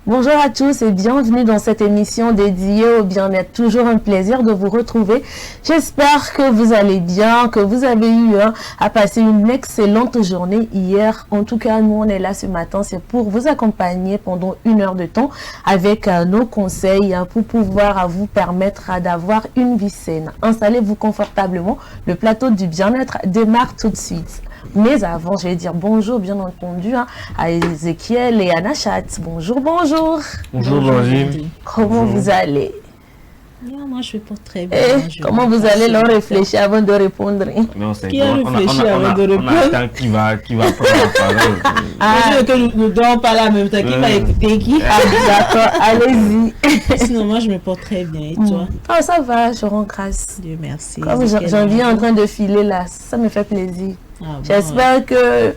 Bonjour à tous et bienvenue dans cette émission dédiée au bien-être. Toujours un plaisir de vous retrouver. J'espère que vous allez bien, que vous avez eu à passer une excellente journée hier. En tout cas, nous, on est là ce matin. C'est pour vous accompagner pendant 1 heure de temps avec nos conseils pour pouvoir vous permettre d'avoir une vie saine. Installez-vous confortablement. Le plateau du bien-être démarre tout de suite. Mais avant, je vais dire bonjour, bien entendu, à Ezekiel et à Nachat. Bonjour, bonjour. Bonjour, Blandine. Comment vous allez? Moi, je ne vais pas très bien. Comment vous allez leur réfléchir avant de répondre? Non, c'est qui a réfléchi avant de répondre? On attend qui va prendre la parole. Je veux que nous ne dormons pas là en même temps. Qui va écouter qui? D'accord, allez-y. Sinon, moi, je me porte très bien. Et toi? Oh, ça va, je rends grâce. Dieu merci. Comme j'en viens en train de filer là, ça me fait plaisir. Ah, j'espère que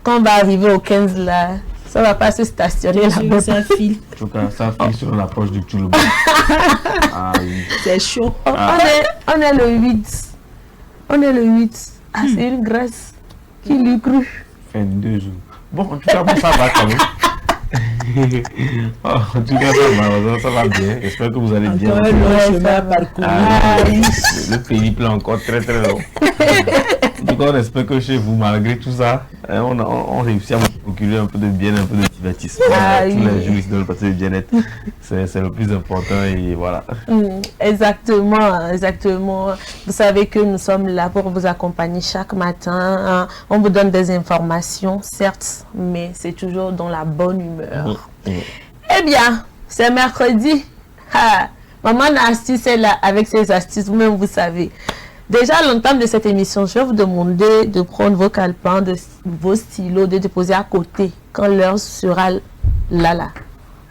quand on va arriver au 15 là, ça va pas se stationner là-bas. Ça file. En tout cas, ça file sur l'approche du Tchouloubou. Ah oui. C'est chaud. On est le 8. On est le 8. Ah, c'est une grâce. Qui lui cru? Fin 2 jours. Bon, en tout cas, bon, ça va quand même. Oh, en tout cas, ça va bien. J'espère que vous allez bien. Encore un long chemin à parcourir. Le périple est encore très très long. En tout cas, on espère que chez vous, malgré tout ça, on réussit à vous procurer un peu de bien, un peu de divertissement. Tous les jours, ici, dans le passé du bien-être, c'est le plus important et voilà. Exactement, exactement. Vous savez que nous sommes là pour vous accompagner chaque matin. On vous donne des informations, certes, mais c'est toujours dans la bonne humeur. Eh bien, c'est mercredi. Maman Nasty, c'est là avec ses astuces, vous-même vous savez. Déjà à l'entame de cette émission, je vais vous demander de prendre vos calepins, vos stylos, de déposer à côté quand l'heure sera là.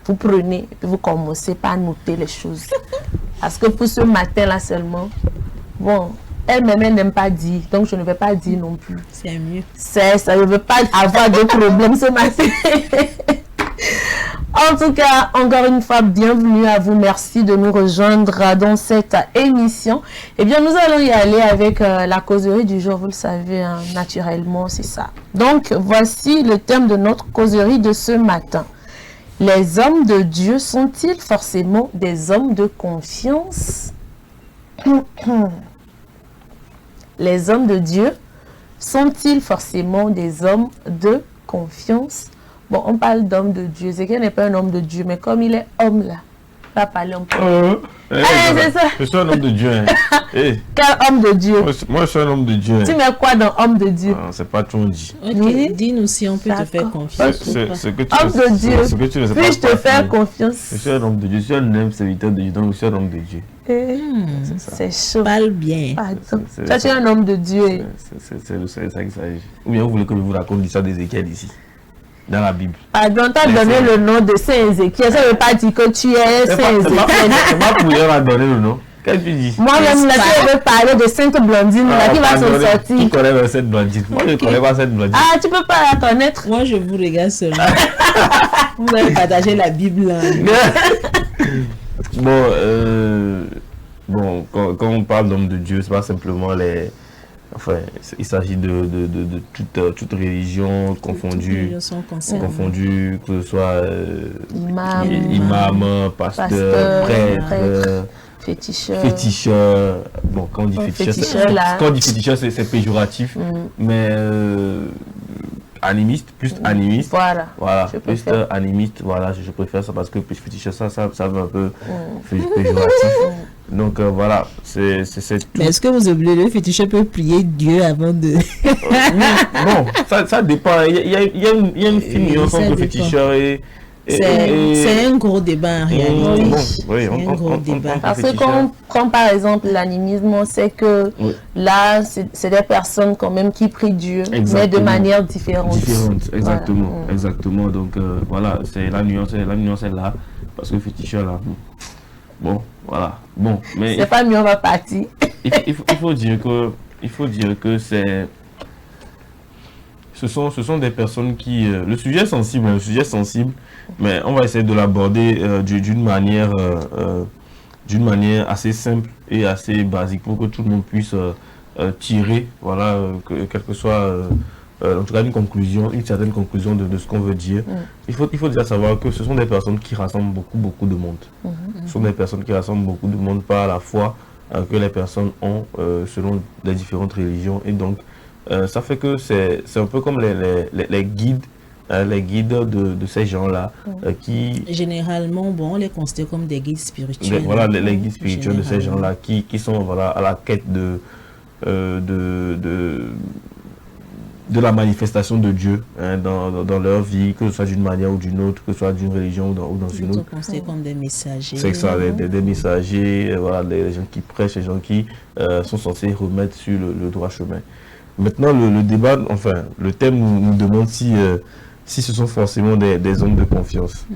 Vous prenez et vous commencez par noter les choses. Parce que pour ce matin-là seulement, bon, elle-même, elle n'aime pas dire, donc je ne vais pas dire non plus. C'est mieux. C'est ça, je ne veux pas avoir de problème ce matin. En tout cas, encore une fois, bienvenue à vous. Merci de nous rejoindre dans cette émission. Eh bien, nous allons y aller avec la causerie du jour. Vous le savez, naturellement, c'est ça. Donc, voici le thème de notre causerie de ce matin. Les hommes de Dieu sont-ils forcément des hommes de confiance? Les hommes de Dieu sont-ils forcément des hommes de confiance? Bon, on parle d'homme de Dieu. C'est qu'il n'est pas un homme de Dieu, mais comme il est homme là, il va parler un peu. C'est ça. Je suis un homme de Dieu. Hein. Quel homme de Dieu? Moi, je suis un homme de Dieu. Tu mets quoi dans homme de Dieu? C'est pas tout dit. Okay. Dis-nous si on peut te faire confiance. Homme de Dieu. Puis-je te faire confiance? Je suis un homme de Dieu. Je suis un homme serviteur de Dieu. Donc, je suis un homme de Dieu. C'est chaud. Parle bien. Toi, tu es un homme de Dieu. C'est ça qu'il s'agit. Ou bien vous voulez que je vous raconte l'histoire d'Ézéchiel ici? Dans la Bible. Pardon, tu as donné le nom de Saint Ézéchiel. Ça ne veut pas dire que tu es Saint Ézéchiel. C'est pas pour leur donner le nom. Qu'est-ce que tu dis? Moi-même, là, je veux parler de Sainte Blondine, là, qui va s'en sortir. Qui connaît cette Blondine? Moi, je ne connais pas cette Blondine. Ah, tu ne peux pas la connaître. Moi, je vous regarde seulement. Vous allez partager la Bible. Bon, quand on parle d'homme de Dieu, ce n'est pas simplement les... Enfin, il s'agit de toute religion confondue, que ce soit imam, pasteur, prêtre, féticheur. Bon, quand on dit féticheur, c'est péjoratif, mais animiste, plus animiste. Voilà, plus animiste, voilà, je préfère ça parce que féticheur, ça veut un peu péjoratif. Donc voilà, c'est tout. Mais est-ce que vous oubliez, le féticheur peut prier Dieu avant de... Bon, ça dépend. Il y a une fine nuance entre féticheur et... C'est un gros débat en réalité. Oui, un gros débat. Parce que quand par exemple l'animisme, on sait que là, c'est des personnes quand même qui prient Dieu, mais de manière différente. Exactement, exactement. Donc voilà, c'est la nuance est là, parce que féticheur là... Bon, voilà. Bon, mais... C'est pas mieux, on va partir. Il faut dire que c'est... Ce sont des personnes qui... le sujet est sensible, mais on va essayer de l'aborder d'une manière assez simple et assez basique pour que tout le monde puisse tirer, voilà, quel que soit en tout cas une certaine conclusion de ce qu'on veut dire, il faut déjà savoir que ce sont des personnes qui rassemblent beaucoup de monde. Ce sont des personnes qui rassemblent beaucoup de monde par la foi que les personnes ont selon les différentes religions. Et donc, ça fait que c'est un peu comme les guides. Les guides de ces gens-là qui... Généralement, bon, on les considère comme des guides spirituels. Voilà, les guides spirituels de ces gens-là qui sont voilà, à la quête de la manifestation de Dieu dans leur vie, que ce soit d'une manière ou d'une autre, que ce soit d'une religion ou dans une autre. Ils sont considérés comme des messagers. C'est ça, des messagers, voilà, les gens qui prêchent, les gens qui sont censés remettre sur le droit chemin. Maintenant, le débat, enfin, le thème nous demande si ce sont forcément des hommes de confiance.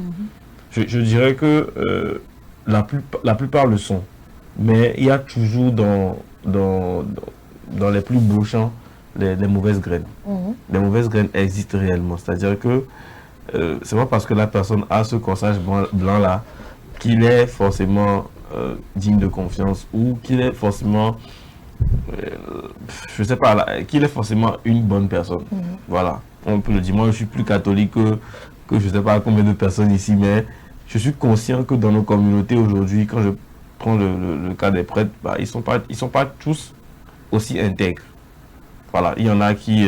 Je dirais que la plupart le sont. Mais il y a toujours dans les plus beaux champs les mauvaises graines. Les mauvaises graines existent réellement. C'est-à-dire que c'est pas parce que la personne a ce corsage blanc-là qu'il est forcément digne de confiance ou qu'il est forcément... je sais pas, qu'il est forcément une bonne personne. Voilà, on peut le dire. Moi, je suis plus catholique que je sais pas combien de personnes ici, mais je suis conscient que dans nos communautés aujourd'hui, quand je prends le cas des prêtres, bah, ils sont pas tous aussi intègres. Voilà, il y en a qui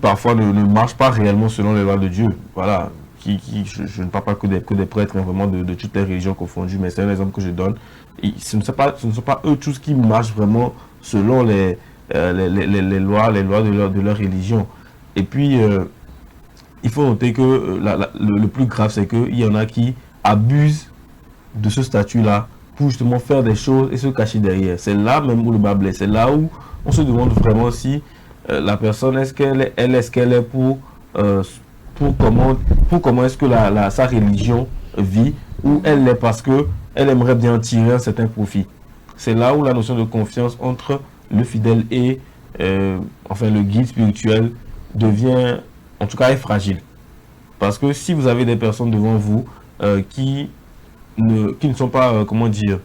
parfois ne marchent pas réellement selon les lois de Dieu. Voilà, je ne parle pas que des prêtres, hein, vraiment de toutes les religions confondues, mais c'est un exemple que je donne. Ce ne sont pas eux tous qui marchent vraiment selon les lois de leur religion. Et puis, il faut noter que le plus grave, c'est qu'il y en a qui abusent de ce statut-là pour justement faire des choses et se cacher derrière. C'est là même où le bas blesse. C'est là où on se demande vraiment si la personne, est-ce qu'elle est pour comment est-ce que sa religion vit, ou elle l'est parce que elle aimerait bien tirer un certain profit. C'est là où la notion de confiance entre le fidèle et enfin le guide spirituel devient, en tout cas, est fragile. Parce que si vous avez des personnes devant vous qui ne sont pas, comment dire,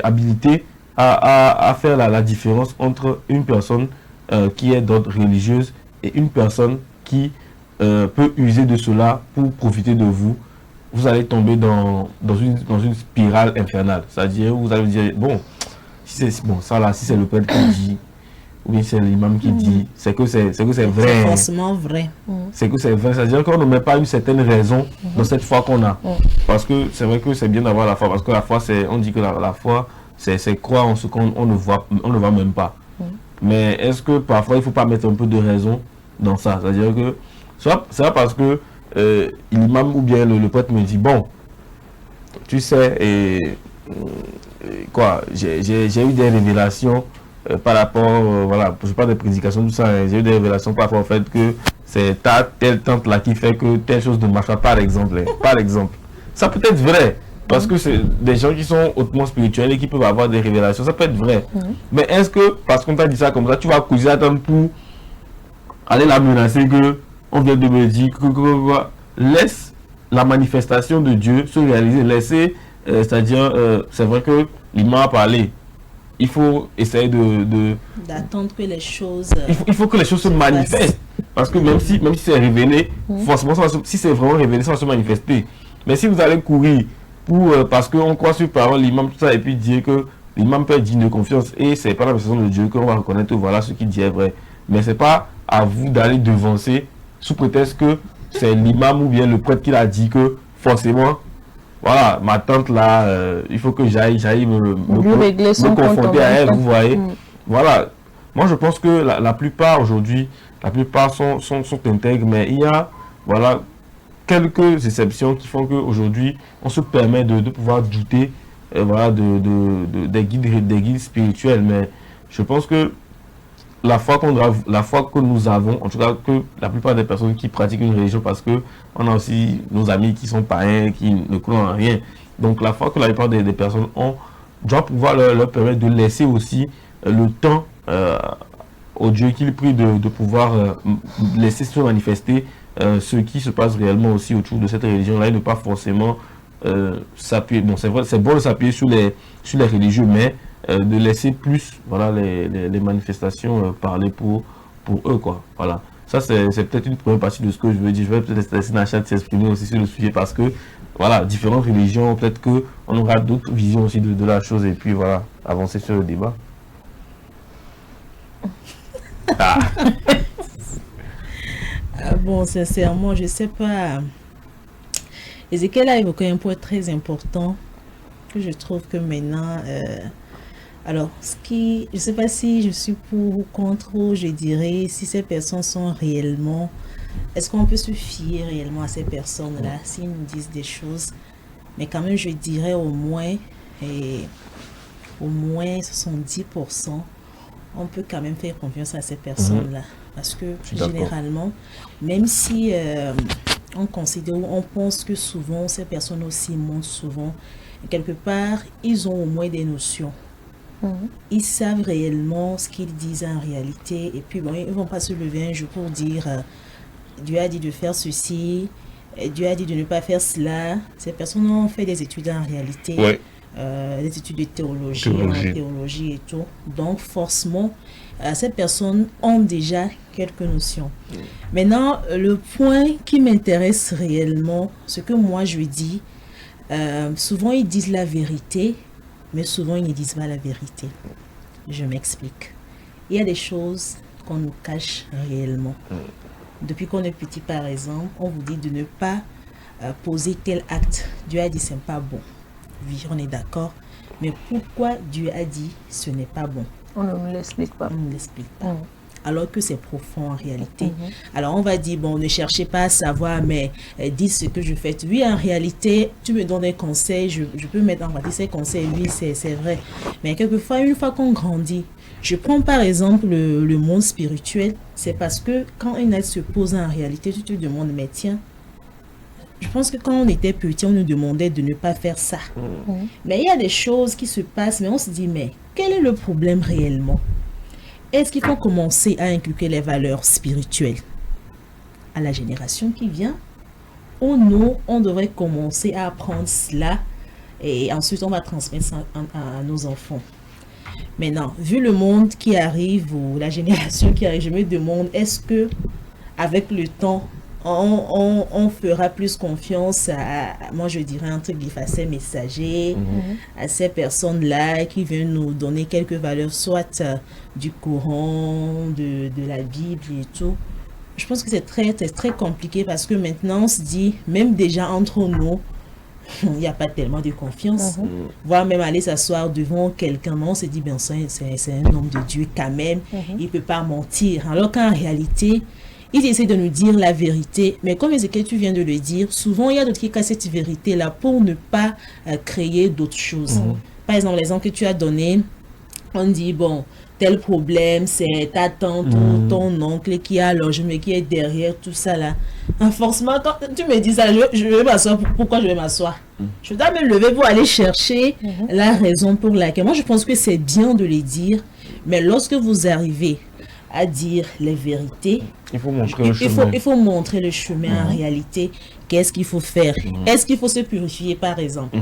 habilitées à faire la différence entre une personne qui est d'ordre religieuse et une personne qui peut user de cela pour profiter de vous, vous allez tomber dans une spirale infernale. C'est-à-dire, vous allez vous dire, bon, si c'est le prêtre qui dit, ou bien c'est l'imam qui dit, c'est que c'est vrai. C'est forcément vrai. C'est que c'est vrai. C'est-à-dire qu'on ne met pas une certaine raison dans cette foi qu'on a. Parce que c'est vrai que c'est bien d'avoir la foi. Parce que la foi, on dit que la foi, c'est croire en ce qu'on ne voit même pas. Mais est-ce que parfois, il ne faut pas mettre un peu de raison dans ça? C'est-à-dire que, c'est pas parce que l'imam ou bien le prêtre me dit, bon, tu sais, j'ai eu des révélations par rapport, voilà, je parle des prédications, tout ça, hein, j'ai eu des révélations par rapport au fait que c'est telle tante là qui fait que telle chose ne marche pas, par exemple. Par exemple. Ça peut être vrai, parce que c'est des gens qui sont hautement spirituels et qui peuvent avoir des révélations, ça peut être vrai. Mais est-ce que, parce qu'on t'a dit ça comme ça, tu vas accuser à temps pour aller la menacer que on vient de me dire que laisse la manifestation de Dieu se réaliser, laisser, c'est-à-dire, c'est vrai que l'imam a parlé. Il faut essayer d'attendre que les choses... Il faut que les choses se manifestent. Parce que même si c'est révélé, forcément, si c'est vraiment révélé, ça va se manifester. Mais si vous allez courir parce qu'on croit sur parole, l'imam, tout ça, et puis dire que l'imam peut être digne de confiance, et c'est pas la façon de Dieu qu'on va reconnaître, voilà ce qu'il dit est vrai. Mais c'est pas à vous d'aller devancer sous prétexte que c'est l'imam ou bien le prêtre qui l'a dit que forcément, voilà, ma tante là, il faut que j'aille me confronter à elle, vous voyez. Voilà, moi je pense que la plupart aujourd'hui, la plupart sont intègres, mais il y a, voilà, quelques exceptions qui font qu'aujourd'hui, on se permet de pouvoir douter, voilà, des guides spirituels. Mais je pense que la foi que nous avons, en tout cas que la plupart des personnes qui pratiquent une religion, parce que on a aussi nos amis qui sont païens, qui ne croient en rien. Donc la foi que la plupart des personnes ont, doit pouvoir leur permettre de laisser aussi le temps au Dieu qu'ils prient de pouvoir laisser se manifester ce qui se passe réellement aussi autour de cette religion-là, et ne pas forcément s'appuyer. Bon, c'est vrai, c'est bon de s'appuyer sur les religieux, mais de laisser plus voilà, les manifestations parler pour eux, quoi. Voilà. Ça, c'est peut-être une première partie de ce que je veux dire. Je vais peut-être laisser Nachat s'exprimer aussi sur le sujet parce que, voilà, différentes religions, peut-être qu'on aura d'autres visions aussi de la chose et puis, voilà, avancer sur le débat. Ah. Bon, sincèrement, je ne sais pas. Ezekiel a évoqué un point très important que je trouve que maintenant... alors, je ne sais pas si je suis pour ou contre, ou je dirais si ces personnes sont réellement... Est-ce qu'on peut se fier réellement à ces personnes-là, s'ils nous disent des choses? Mais quand même, je dirais au moins 70%, on peut quand même faire confiance à ces personnes-là. Parce que généralement, même si on considère ou on pense que souvent, ces personnes aussi montent souvent, quelque part, ils ont au moins des notions. Ils savent réellement ce qu'ils disent en réalité et puis bon, ils ne vont pas se lever un jour pour dire Dieu a dit de faire ceci, Dieu a dit de ne pas faire cela. Ces personnes ont fait des études en réalité, des études de théologie et tout. Donc forcément, ces personnes ont déjà quelques notions. Maintenant, le point qui m'intéresse réellement, ce que moi je dis, souvent ils disent la vérité, mais souvent ils ne disent pas la vérité. Je m'explique. Il y a des choses qu'on nous cache réellement. Depuis qu'on est petit, par exemple, on vous dit de ne pas poser tel acte. Dieu a dit c'est pas bon. Oui, on est d'accord. Mais pourquoi Dieu a dit ce n'est pas bon? On ne nous l'explique pas. On ne l'explique pas. Alors que c'est profond en réalité. Alors on va dire, bon, ne cherchez pas à savoir, mais dis ce que je fais. Oui, en réalité, tu me donnes des conseils, je peux mettre en pratique ces conseils, oui, c'est vrai. Mais quelquefois, une fois qu'on grandit, je prends par exemple le monde spirituel, c'est parce que quand un acte se pose en réalité, tu te demandes, mais tiens, je pense que quand on était petit, on nous demandait de ne pas faire ça. Mais il y a des choses qui se passent, mais on se dit, mais quel est le problème réellement? Est-ce qu'il faut commencer à inculquer les valeurs spirituelles à la génération qui vient? Ou non, on devrait commencer à apprendre cela et ensuite on va transmettre ça à nos enfants. Maintenant, vu le monde qui arrive ou la génération qui arrive, je me demande, est-ce que avec le temps, on fera plus confiance à, moi je dirais entre guillemets, à ces messagers, à ces personnes-là qui viennent nous donner quelques valeurs, soit du Coran, de la Bible et tout. Je pense que c'est très compliqué parce que maintenant on se dit, même déjà entre nous, il n'y a pas tellement de confiance. Voire même aller s'asseoir devant quelqu'un, on se dit, ben, c'est un homme de Dieu quand même, il ne peut pas mentir. Alors qu'en réalité, ils essaient de nous dire la vérité, mais comme Ezekiel, tu viens de le dire, souvent il y a d'autres qui cassent cette vérité-là pour ne pas créer d'autres choses. Par exemple, l'exemple que tu as donné, on dit, bon, tel problème, c'est ta tante ou ton oncle qui a logement, qui est derrière tout ça là. Forcément, quand tu me dis ça, je vais m'asseoir. Pourquoi je vais m'asseoir? Je dois me lever pour aller chercher la raison pour laquelle. Moi, je pense que c'est bien de les dire, mais lorsque vous arrivez à dire les vérités, il faut montrer le chemin. Il faut montrer le chemin en réalité. Qu'est-ce qu'il faut faire? Est-ce qu'il faut se purifier, par exemple?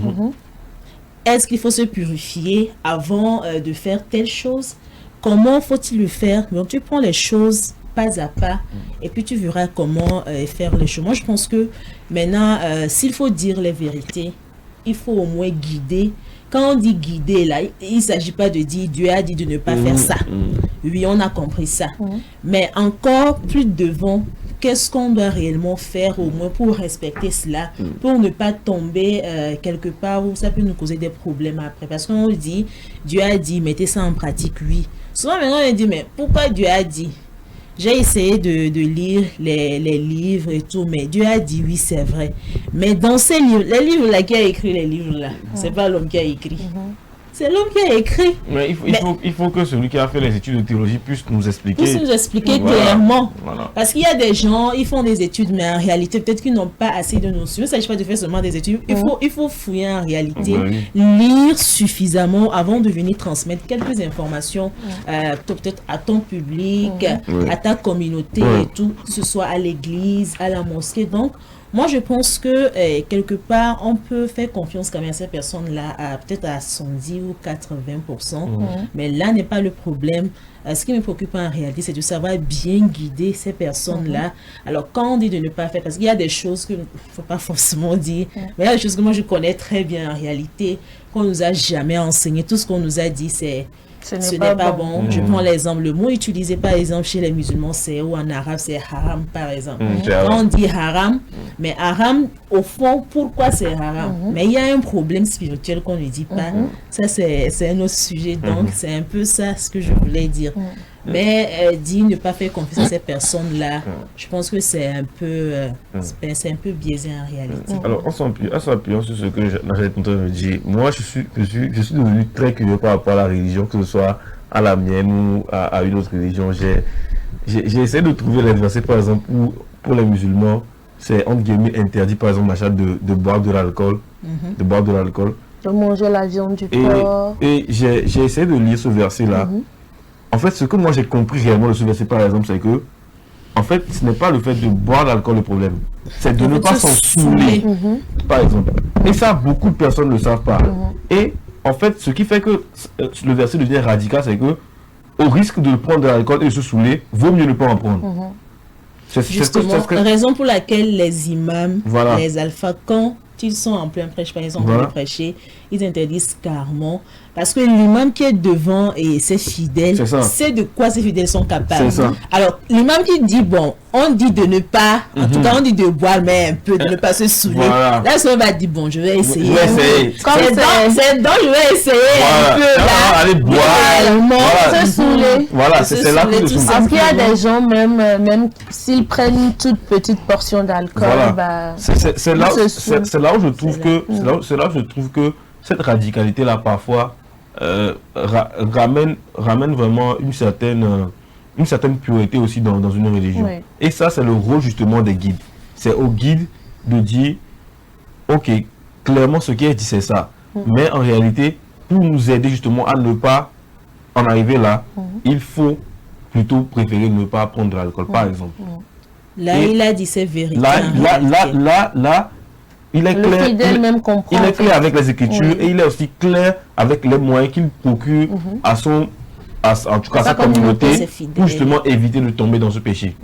Est-ce qu'il faut se purifier avant de faire telle chose? Comment faut-il le faire? Donc, tu prends les choses pas à pas et puis tu verras comment faire les choses. Moi, je pense que maintenant, s'il faut dire les vérités, il faut au moins guider. Quand on dit guider, là, il ne s'agit pas de dire Dieu a dit de ne pas faire ça. Oui, on a compris ça. Mais encore plus devant, qu'est-ce qu'on doit réellement faire au moins pour respecter cela, pour ne pas tomber quelque part où ça peut nous causer des problèmes après. Parce qu'on dit, Dieu a dit, mettez ça en pratique, oui. Souvent maintenant on dit, mais pourquoi Dieu a dit? J'ai essayé de lire les livres et tout, mais Dieu a dit oui, c'est vrai. Mais dans ces livres, les livres là, qui a écrit les livres là, c'est pas l'homme qui a écrit. C'est l'homme qui a écrit. Mais il faut que celui qui a fait les études de théologie puisse nous expliquer. Puisse nous expliquer clairement. Parce qu'il y a des gens, ils font des études, mais en réalité, peut-être qu'ils n'ont pas assez de notions. Il ne s'agit pas de faire seulement des études. Il faut fouiller en réalité, lire suffisamment avant de venir transmettre quelques informations, peut-être à ton public, à ta communauté et tout, que ce soit à l'église, à la mosquée. Donc, Moi, je pense que quelque part, on peut faire confiance quand même à ces personnes-là, peut-être à 110 ou 80%. Mais là n'est pas le problème. Ce qui me préoccupe en réalité, c'est de savoir bien guider ces personnes-là. Alors, quand on dit de ne pas faire, parce qu'il y a des choses qu'il ne faut pas forcément dire, mais il y a des choses que moi je connais très bien en réalité, qu'on ne nous a jamais enseigné. Tout ce qu'on nous a dit, c'est ce n'est pas bon. Je prends l'exemple, le mot utilisé par exemple chez les musulmans, c'est ou en arabe, c'est haram par exemple. Quand on dit haram, mais haram, au fond, pourquoi c'est haram? Mais il y a un problème spirituel qu'on ne dit pas. Ça, c'est un autre sujet. Donc, c'est un peu ça ce que je voulais dire. Mais dire ne pas faire confiance à ces personnes-là, je pense que c'est un peu biaisé en réalité. Alors, en s'appuyant sur ce que j'ai tenté de dire, moi, je suis devenu très curieux par rapport à la religion, que ce soit à la mienne ou à une autre religion. J'ai essayé de trouver les versets, par exemple, où pour les musulmans, c'est entre guillemets interdit, par exemple, de boire de l'alcool, de manger la viande du porc. Et j'ai essayé de lire ce verset-là. En fait, ce que moi j'ai compris réellement de ce verset, par exemple, c'est que, en fait, ce n'est pas le fait de boire l'alcool le problème. C'est de ne pas s'en saouler, par exemple. Et ça, beaucoup de personnes ne le savent pas. Et, en fait, ce qui fait que le verset devient radical, c'est que, au risque de prendre de l'alcool et de se saouler, vaut mieux ne pas en prendre. Justement, raison pour laquelle les imams, les alphas, quand ils sont en plein prêche, par exemple, en train de prêcher, ils interdisent carrément. Parce que l'imam qui est devant et ses fidèles, c'est de quoi ces fidèles sont capables. Alors, l'imam qui dit, bon, on dit de ne pas, en tout cas, on dit de boire, mais un peu, de ne pas se saouler. Là, on va dire, bon, je vais essayer. C'est donc, je vais essayer un peu, là. Aller boire. Se saouler. Voilà, c'est là que je Parce qu'il y a des gens, même s'ils prennent une toute petite portion d'alcool, c'est là où je trouve que cette radicalité-là, parfois, ramène vraiment une certaine pureté aussi dans une religion. Et ça, c'est le rôle justement des guides. C'est aux guides de dire, ok, clairement ce qui est dit c'est ça. Mais en réalité, pour nous aider justement à ne pas en arriver là, il faut plutôt préférer ne pas prendre de l'alcool, par exemple. Là, il a dit c'est vérité. Là, il est clair, il est clair avec les Écritures et il est aussi clair avec les moyens qu'il procure à en tout cas sa communauté pour justement éviter de tomber dans ce péché.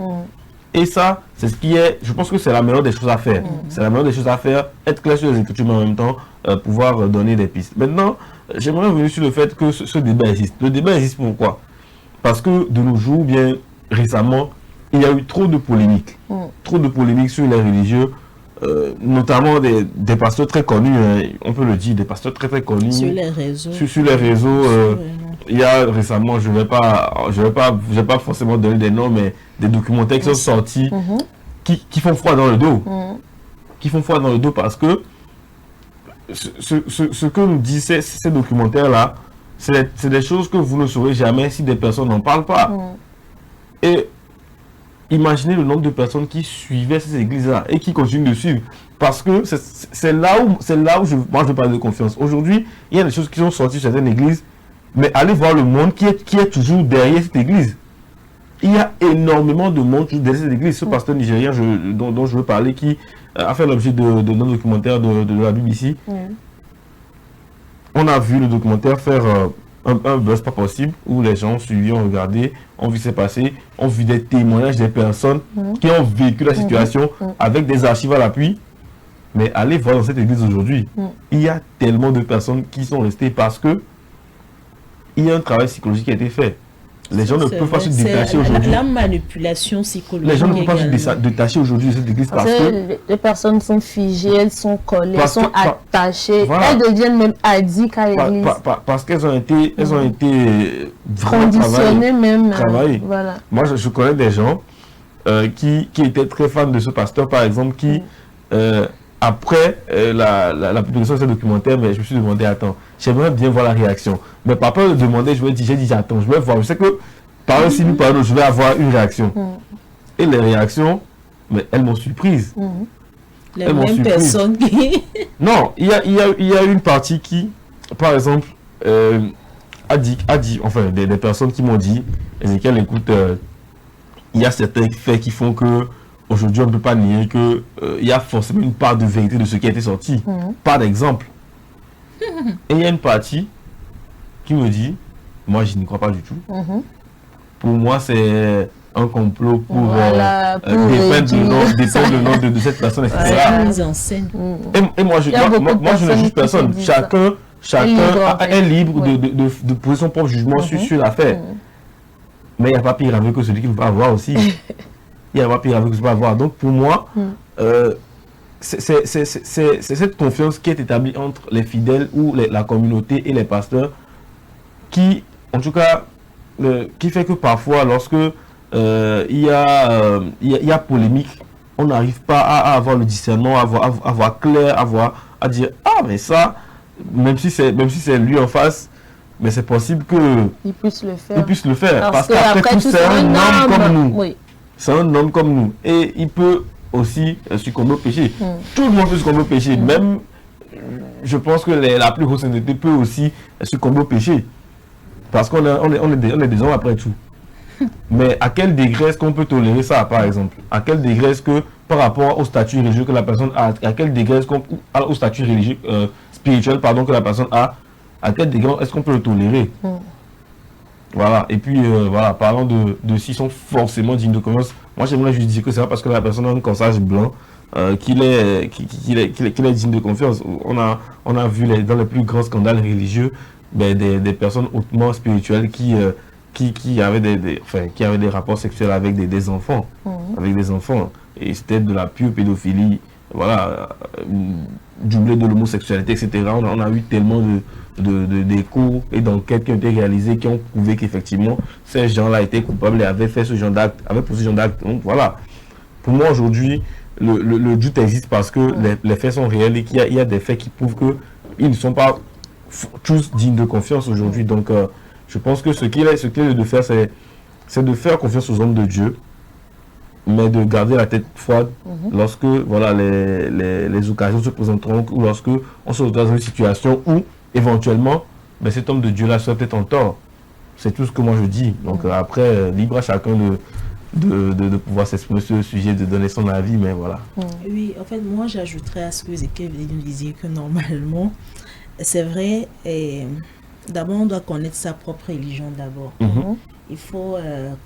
Et ça, c'est ce qui est, je pense que c'est la meilleure des choses à faire. C'est la meilleure des choses à faire, être clair sur les Écritures, mais en même temps, pouvoir donner des pistes. Maintenant, j'aimerais revenir sur le fait que ce débat existe. Le débat existe pourquoi? Parce que de nos jours, bien récemment, il y a eu trop de polémiques. Trop de polémiques sur les religieux. Notamment des pasteurs très connus, on peut le dire, des pasteurs très très connus sur les réseaux. Sur les réseaux, il y a récemment, je vais pas forcément donner des noms, mais des documentaires qui sont sortis qui font froid dans le dos, qui font froid dans le dos parce que ce que nous disent ces documentaires là, c'est des choses que vous ne saurez jamais si des personnes n'en parlent pas. Et imaginez le nombre de personnes qui suivaient ces églises-là et qui continuent de suivre. Parce que c'est là où moi je parle de confiance. Aujourd'hui, il y a des choses qui sont sorties sur certaines églises, mais allez voir le monde qui est toujours derrière cette église. Il y a énormément de monde derrière cette église. Ce pasteur nigérien dont je veux parler, qui a fait l'objet de notre documentaire de la BBC. On a vu le documentaire faire un buzz pas possible, où les gens ont suivi, ont regardé, ont vu ce qui s'est passé, ont vu des témoignages des personnes qui ont vécu la situation avec des archives à l'appui. Mais allez voir dans cette église aujourd'hui, il y a tellement de personnes qui sont restées parce que il y a un travail psychologique qui a été fait. Les gens ne peuvent pas se détacher aujourd'hui. La manipulation psychologique. Les gens ne peuvent pas se détacher aujourd'hui de cette église parce que les personnes sont figées, elles sont collées, elles sont attachées, elles deviennent même addictes à l'église. Parce qu'elles ont été, vraiment conditionnées même. Travaillées. Voilà. Moi, je connais des gens qui étaient très fans de ce pasteur, par exemple, qui après la publication de ce documentaire, mais je me suis demandé, attends, j'aimerais bien voir la réaction. Mais par peur de demander, j'ai dit, attends, je vais voir. Je sais que par si nous parlons, je vais avoir une réaction. Et les réactions, mais elles m'ont surprise. Les mêmes personnes qui... Non, il y a une partie qui, par exemple, a dit, enfin, des personnes qui m'ont dit, Ezekiel, écoute, il y a certains faits qui font que aujourd'hui, on ne peut pas nier qu'il y a forcément une part de vérité de ce qui a été sorti. Par exemple. Et il y a une partie qui me dit, moi je n'y crois pas du tout. Pour moi, c'est un complot pour, dépeindre le nom de cette personne, etc. Et moi, je ne juge personne. Chacun est libre de poser son propre jugement sur l'affaire. Mais il n'y a pas pire avec que celui qui ne veut pas avoir aussi. Il n'y a pas pire avec que celui qui ne veut pas avoir. Donc pour moi, c'est cette confiance qui est établie entre les fidèles ou la communauté et les pasteurs qui, en tout cas, qui fait que parfois, lorsque il y a polémique, on n'arrive pas à avoir le discernement, à voir clair, à dire « Ah, mais ça, même si c'est lui en face, mais c'est possible qu'il puisse le faire. Parce qu'après tout, c'est un homme comme nous. Oui. C'est un homme comme nous. Et il peut aussi succomber au péché. Tout le monde peut succomber au péché. Même, je pense que la plus grosse sainteté peut aussi succomber au péché. Parce qu'on est des hommes après tout. Mais à quel degré est-ce qu'on peut tolérer ça, par exemple? À quel degré est-ce que, par rapport au statut religieux que la personne a, à quel degré est-ce qu'on, au statut religieux, spirituel, pardon, que la personne a, à quel degré est-ce qu'on peut le tolérer? Voilà. Et puis, voilà, parlant de s'ils sont forcément dignes de confiance, moi j'aimerais juste dire que c'est pas parce que la personne a un corsage blanc qu'il est digne de confiance. On a vu dans les plus grands scandales religieux des personnes hautement spirituelles qui avaient des rapports sexuels avec des enfants, et c'était de la pure pédophilie, voilà, doublé de l'homosexualité, etc. On a eu tellement d'échos et d'enquêtes qui ont été réalisées qui ont prouvé qu'effectivement ces gens-là étaient coupables et avaient fait ce genre d'acte, avaient posé ce genre d'acte. Donc voilà, pour moi aujourd'hui le doute existe parce que les faits sont réels et qu'il y a des faits qui prouvent qu'ils ne sont pas tous dignes de confiance aujourd'hui. Donc je pense que ce qu'il est de faire, c'est de faire confiance aux hommes de Dieu, mais de garder la tête froide lorsque voilà, les occasions se présenteront, ou lorsque on se retrouve dans une situation où éventuellement cet homme de Dieu-là soit peut-être en tort. C'est tout ce que moi je dis. Donc après, libre à chacun de pouvoir s'exprimer sur le sujet, de donner son avis, mais voilà. Oui, en fait, moi j'ajouterais à ce que Zéké disait que normalement, c'est vrai, d'abord on doit connaître sa propre religion d'abord. Il faut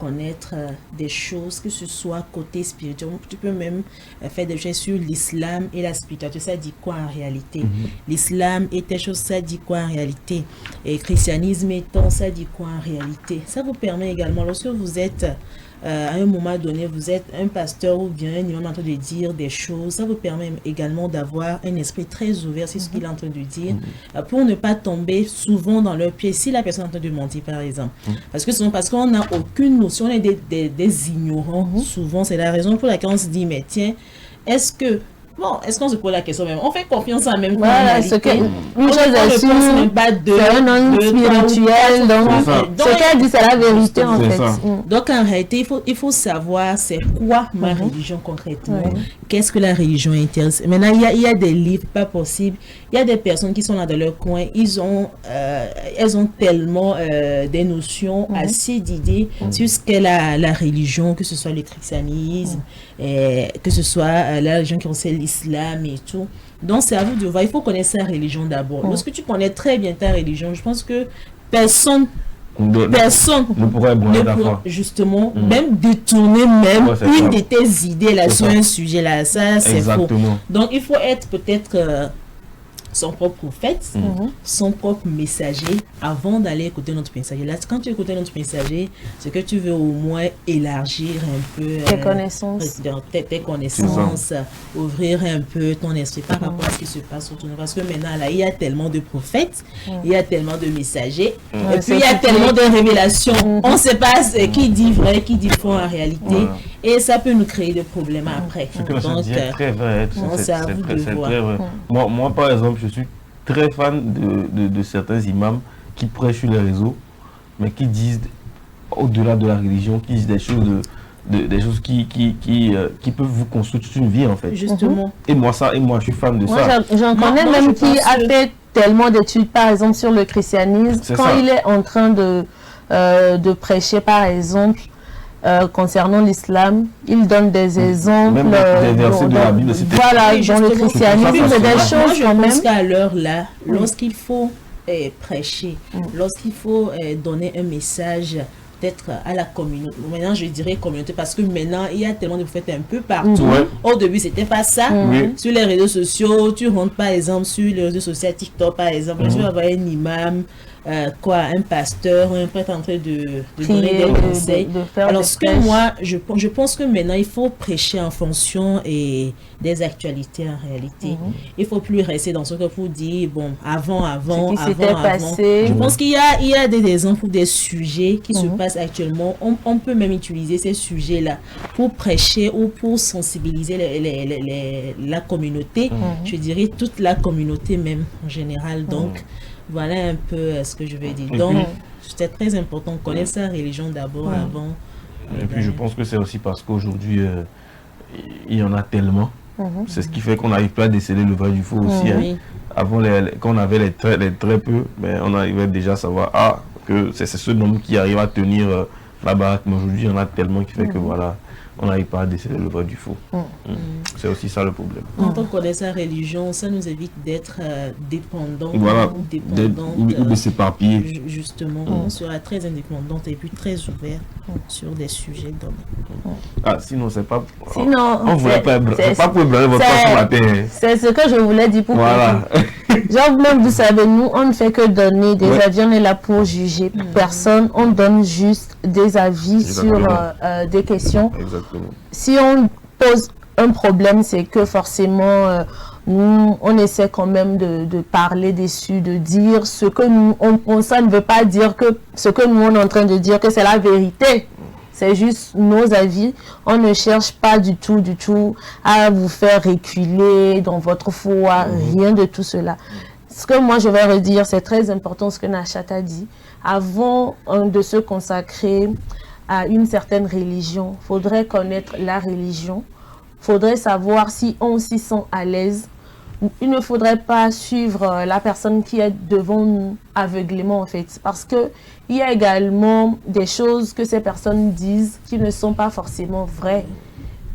connaître des choses, que ce soit côté spirituel. Tu peux même faire des choses sur l'islam et la spiritualité. Ça dit quoi en réalité? L'islam et telle chose, ça dit quoi en réalité? Et le christianisme étant, ça dit quoi en réalité? Ça vous permet également, lorsque vous êtes à un moment donné, vous êtes un pasteur ou bien un imam en train de dire des choses, ça vous permet également d'avoir un esprit très ouvert, c'est ce qu'il est en train de dire, pour ne pas tomber souvent dans leur pied si la personne est en train de mentir, par exemple. Parce qu'on n'a aucune notion, on est des ignorants. Souvent, c'est la raison pour laquelle on se dit, mais tiens, est-ce qu'on se pose la question même? On fait confiance en même temps. Voilà, ce que une chose est sûre, c'est un homme spirituel, donc ce qu'elle dit, c'est la vérité en fait. Donc en réalité, il faut savoir c'est quoi ma religion concrètement. Qu'est-ce que la religion intéresse? Maintenant, il y a des livres, pas possible. Il y a des personnes qui sont là dans leur coin, elles ont tellement des notions, assez d'idées sur ce qu'est la religion, que ce soit le christianisme, que ce soit la religion qui concerne l'islam et tout. Donc c'est à vous de voir, il faut connaître sa religion d'abord. Lorsque tu connais très bien ta religion, je pense que personne ne pourrait justement même détourner une de tes idées là sur un sujet là, ça c'est faux. Donc il faut être peut-être son propre prophète, son propre messager, avant d'aller écouter notre messager. Là, quand tu écoutes notre messager, c'est que tu veux au moins élargir un peu tes connaissances, ouvrir un peu ton esprit par rapport à ce qui se passe autour de nous. Parce que maintenant, là, il y a tellement de prophètes, il y a tellement de messagers, et puis il y a tellement de révélations. On ne sait pas qui dit vrai, qui dit faux en réalité, et ça peut nous créer des problèmes après. Ce que donc, c'est très vrai. C'est très vrai. Moi, par exemple, je suis très fan de certains imams qui prêchent sur les réseaux, mais qui disent, au-delà de la religion, qui disent des choses qui peuvent vous construire toute une vie, en fait. Justement. Et moi, je suis fan de ça. J'en connais même qui a fait tellement d'études, par exemple, sur le christianisme. Quand il est en train de prêcher, par exemple, concernant l'islam, il donne des exemples. Même des versets de la Bible, voilà, dans le christianisme, c'est des choses quand même. Je pense qu'à l'heure là, lorsqu'il faut prêcher, lorsqu'il faut donner un message peut-être à la communauté. Maintenant, je dirais communauté parce que maintenant, il y a tellement de prophètes un peu partout. Au début, c'était pas ça. Sur les réseaux sociaux, tu rentres par exemple sur les réseaux sociaux, TikTok par exemple, tu vas voir un imam, un pasteur, un prêtre en train de donner des conseils. Alors, ce que moi, je pense que maintenant, il faut prêcher en fonction des actualités en réalité. Il faut plus rester dans ce que vous dire, bon, avant. Passé. Je pense qu'il y a des exemples, des sujets qui se passent actuellement. On peut même utiliser ces sujets-là pour prêcher ou pour sensibiliser la communauté. Je dirais toute la communauté même en général. Donc, voilà un peu ce que je vais dire. Donc, c'est très important de connaître sa religion d'abord, avant. Et puis, je pense que c'est aussi parce qu'aujourd'hui, il y en a tellement. C'est ce qui fait qu'on n'arrive pas à déceler le vrai du faux aussi. Avant, quand on avait les très peu, ben, on arrivait déjà à savoir que c'est ce nombre qui arrive à tenir la baraque. Mais aujourd'hui, il y en a tellement qui fait que voilà, on n'arrive pas à déceler le vrai du faux. C'est aussi ça le problème. Quand on connaît sa religion, ça nous évite d'être dépendants. Voilà, ou de s'éparpiller. Justement, on sera très indépendante et puis très ouvert sur des sujets donnés. Sinon, c'est pas... Sinon, on voulait pas pour ébranler votre temps ce matin. C'est ce que je voulais dire pour voilà. Genre, même vous savez, nous, on ne fait que donner des avis, on est là pour juger personne, on donne juste des avis sur des questions. Exactement. Si on pose un problème, c'est que forcément, nous, on essaie quand même de parler dessus, de dire ce que nous, ça ne veut pas dire que ce que nous, on est en train de dire, que c'est la vérité. C'est juste nos avis. On ne cherche pas du tout à vous faire reculer dans votre foi, rien de tout cela. Ce que moi je vais redire, c'est très important ce que Nachat a dit. Avant de se consacrer à une certaine religion, il faudrait connaître la religion. Il faudrait savoir si on s'y sent à l'aise. Il ne faudrait pas suivre la personne qui est devant nous aveuglément en fait. Parce que il y a également des choses que ces personnes disent qui ne sont pas forcément vraies.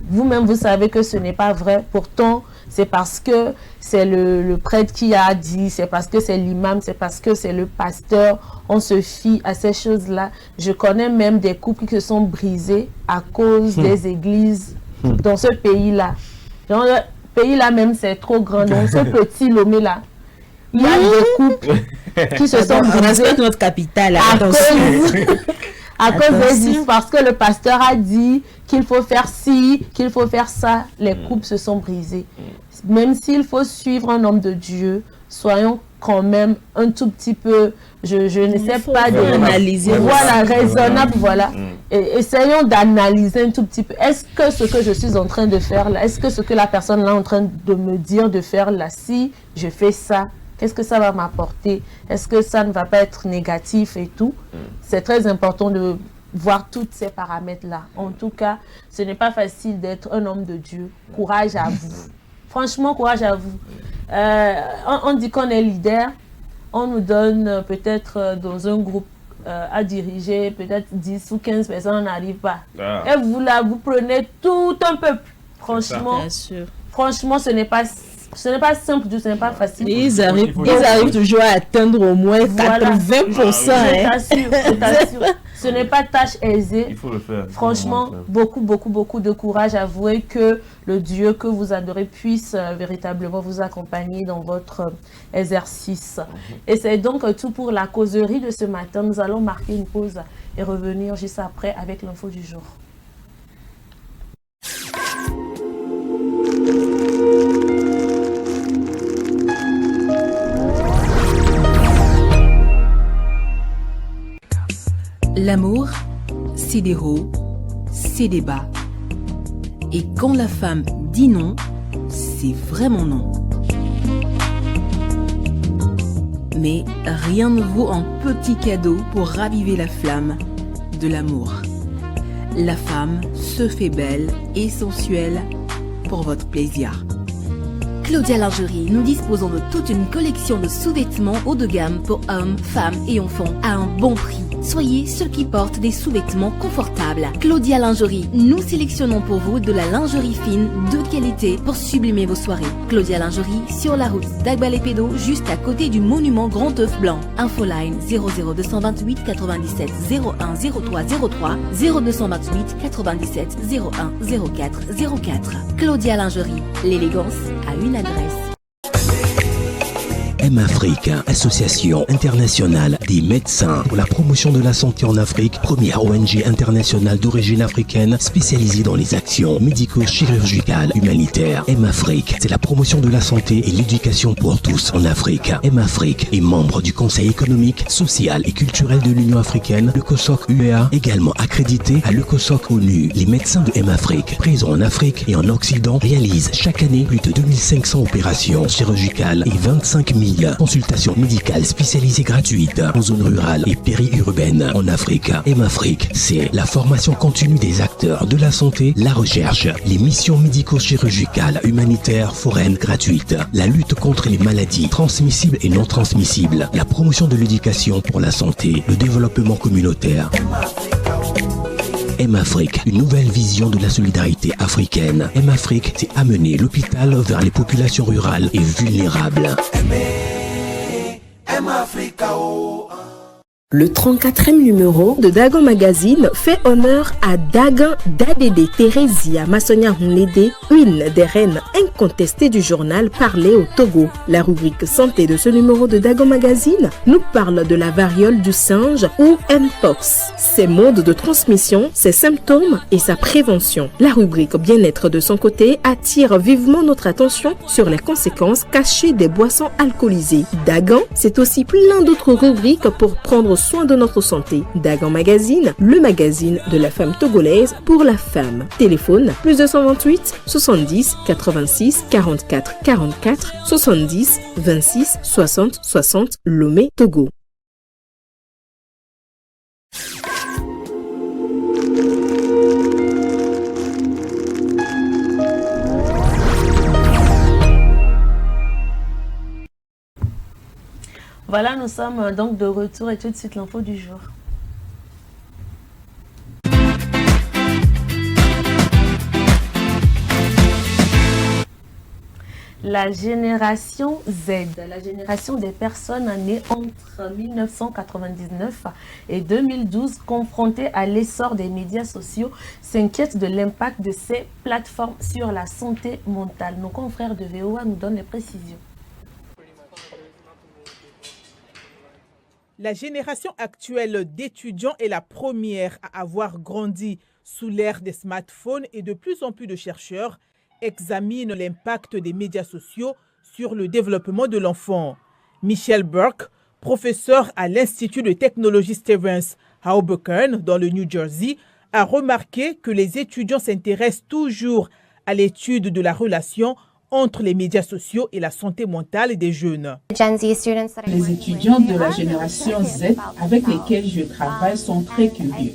Vous-même, vous savez que ce n'est pas vrai. Pourtant, c'est parce que c'est le prêtre qui a dit, c'est parce que c'est l'imam, c'est parce que c'est le pasteur. On se fie à ces choses-là. Je connais même des couples qui se sont brisés à cause des églises dans ce pays-là. Dans le pays-là même, c'est trop grand. Dans ce petit Lomé-là, il y a des couples qui se sont brisés. On notre capitale. À cause des parce que le pasteur a dit qu'il faut faire ci, qu'il faut faire ça, les couples se sont brisés. Même s'il faut suivre un homme de Dieu, soyons quand même un tout petit peu, je ne sais pas, d'analyser. Voilà, raisonnable, voilà. Et essayons d'analyser un tout petit peu. Est-ce que ce que je suis en train de faire là, est-ce que ce que la personne là est en train de me dire de faire là, si je fais ça, qu'est-ce que ça va m'apporter? Est-ce que ça ne va pas être négatif et tout? C'est très important de voir tous ces paramètres-là. En tout cas, ce n'est pas facile d'être un homme de Dieu. Courage à vous. Franchement, courage à vous. On dit qu'on est leader. On nous donne peut-être dans un groupe à diriger, peut-être 10 ou 15 personnes, on n'arrive pas. Et vous là, vous prenez tout un peuple. Franchement, franchement, ce n'est pas simple, ce n'est pas facile. Ils arrivent toujours à atteindre au moins 80%. Je t'assure. Ce n'est pas tâche aisée. Il faut le faire. Franchement, beaucoup de courage. Avouez que le Dieu que vous adorez puisse véritablement vous accompagner dans votre exercice. Et c'est donc tout pour la causerie de ce matin. Nous allons marquer une pause et revenir juste après avec l'info du jour. L'amour, c'est des hauts, c'est des bas. Et quand la femme dit non, c'est vraiment non. Mais rien ne vaut un petit cadeau pour raviver la flamme de l'amour. La femme se fait belle et sensuelle pour votre plaisir. Claudia Lingerie, nous disposons de toute une collection de sous-vêtements haut de gamme pour hommes, femmes et enfants à un bon prix. soyez ceux qui portent des sous-vêtements confortables. Claudia Lingerie, nous sélectionnons pour vous de la lingerie fine de qualité pour sublimer vos soirées. Claudia Lingerie sur la route d'Agbalépédo, juste à côté du monument Grand Œuf Blanc. Infoline 00228 97 01 03 03 0228 97 01 04 04. Claudia Lingerie, l'élégance a une adresse. M-Afrique, Association internationale des médecins pour la promotion de la santé en Afrique, première ONG internationale d'origine africaine spécialisée dans les actions médico-chirurgicales humanitaires. M-Afrique, c'est la promotion de la santé et l'éducation pour tous en Afrique. M-Afrique est membre du Conseil économique, social et culturel de l'Union africaine, le COSOC UEA, également accrédité à le COSOC ONU. Les médecins de M-Afrique, présents en Afrique et en Occident, réalisent chaque année plus de 2500 opérations chirurgicales et 25 000 consultations médicales spécialisées gratuites en zone rurale et périurbaine en Afrique. M-Afrique, c'est la formation continue des acteurs de la santé, la recherche, les missions médico-chirurgicales humanitaires foraines gratuites, la lutte contre les maladies transmissibles et non transmissibles, la promotion de l'éducation pour la santé, le développement communautaire. M-Afrique, une nouvelle vision de la solidarité africaine. M-Afrique, c'est amener l'hôpital vers les populations rurales et vulnérables. Le 34e numéro de Dagon Magazine fait honneur à Dagan Dadede Theresia Massonia Hunlede, une des reines incontestées du journal parlé au Togo. La rubrique santé de ce numéro de Dagon Magazine nous parle de la variole du singe ou Mpox, ses modes de transmission, ses symptômes et sa prévention. La rubrique bien-être de son côté attire vivement notre attention sur les conséquences cachées des boissons alcoolisées. Dagan, c'est aussi plein d'autres rubriques pour prendre soin de notre santé. Dagan Magazine, le magazine de la femme togolaise pour la femme. Téléphone plus 228 70 86 44 44 70 26 60 60 Lomé, Togo. Voilà, nous sommes donc de retour et tout de suite l'info du jour. La génération Z, la génération des personnes nées entre 1999 et 2012, confrontées à l'essor des médias sociaux, s'inquiète de l'impact de ces plateformes sur la santé mentale. Nos confrères de VOA nous donnent les précisions. La génération actuelle d'étudiants est la première à avoir grandi sous l'ère des smartphones et de plus en plus de chercheurs examinent l'impact des médias sociaux sur le développement de l'enfant. Michelle Burke, professeur à l'Institut de technologie Stevens à Hoboken, dans le New Jersey, a remarqué que les étudiants s'intéressent toujours à l'étude de la relation entre les médias sociaux et la santé mentale des jeunes. Les étudiants de la génération Z avec lesquels je travaille sont très curieux.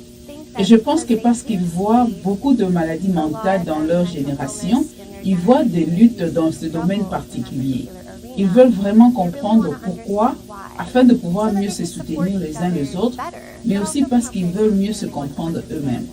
Et je pense que parce qu'ils voient beaucoup de maladies mentales dans leur génération, ils voient des luttes dans ce domaine particulier. Ils veulent vraiment comprendre pourquoi, afin de pouvoir mieux se soutenir les uns les autres, mais aussi parce qu'ils veulent mieux se comprendre eux-mêmes.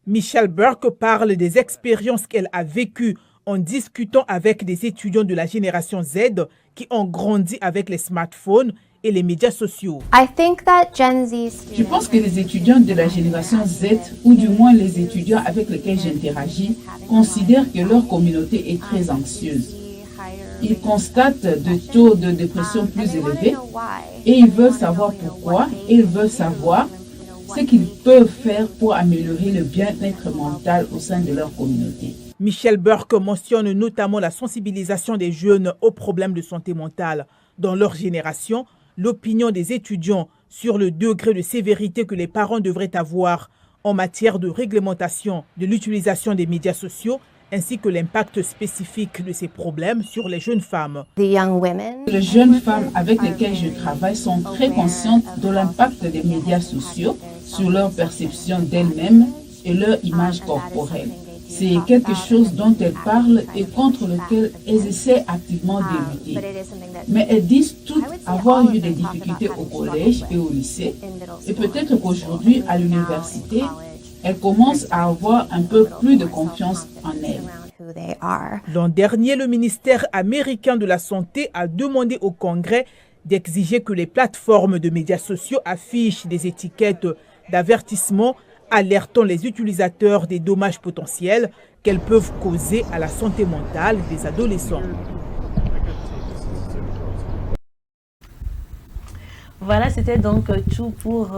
Michelle Burke parle des expériences qu'elle a vécues en discutant avec des étudiants de la génération Z qui ont grandi avec les smartphones et les médias sociaux. Je pense que les étudiants de la génération Z, ou du moins les étudiants avec lesquels j'interagis, considèrent que leur communauté est très anxieuse. Ils constatent des taux de dépression plus élevés et ils veulent savoir pourquoi et ils veulent savoir ce qu'ils peuvent faire pour améliorer le bien-être mental au sein de leur communauté. Michelle Burke mentionne notamment la sensibilisation des jeunes aux problèmes de santé mentale dans leur génération, l'opinion des étudiants sur le degré de sévérité que les parents devraient avoir en matière de réglementation de l'utilisation des médias sociaux, ainsi que l'impact spécifique de ces problèmes sur les jeunes femmes. Les jeunes femmes avec lesquelles je travaille sont très conscientes de l'impact des médias sociaux sur leur perception d'elles-mêmes et leur image corporelle. C'est quelque chose dont elles parlent et contre lequel elles essaient activement de lutter. Mais elles disent toutes avoir eu des difficultés au collège et au lycée. Et peut-être qu'aujourd'hui, à l'université, elles commencent à avoir un peu plus de confiance en elles. L'an dernier, le ministère américain de la Santé a demandé au Congrès d'exiger que les plateformes de médias sociaux affichent des étiquettes d'avertissement alertant les utilisateurs des dommages potentiels qu'elles peuvent causer à la santé mentale des adolescents. Voilà, c'était donc tout pour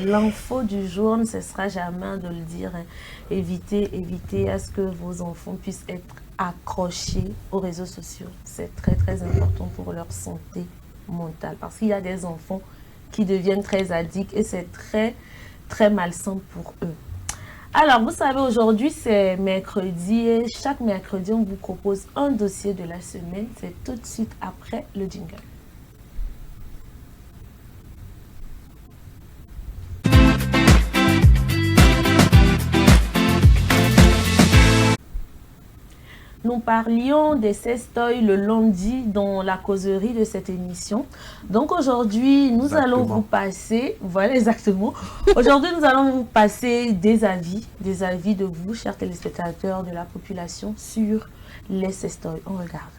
l'info du jour. Ne cessera jamais de le dire. Hein. Évitez à ce que vos enfants puissent être accrochés aux réseaux sociaux. C'est très important pour leur santé mentale. Parce qu'il y a des enfants qui deviennent très addicts et c'est très malsain pour eux. Alors, vous savez, aujourd'hui, c'est mercredi et chaque mercredi, on vous propose un dossier de la semaine. C'est tout de suite après le jingle. Nous parlions des sextoys le lundi dans la causerie de cette émission. Donc aujourd'hui, nous allons vous passer, voilà exactement, aujourd'hui nous allons vous passer des avis de vous, chers téléspectateurs de la population, sur les sextoys. On regarde.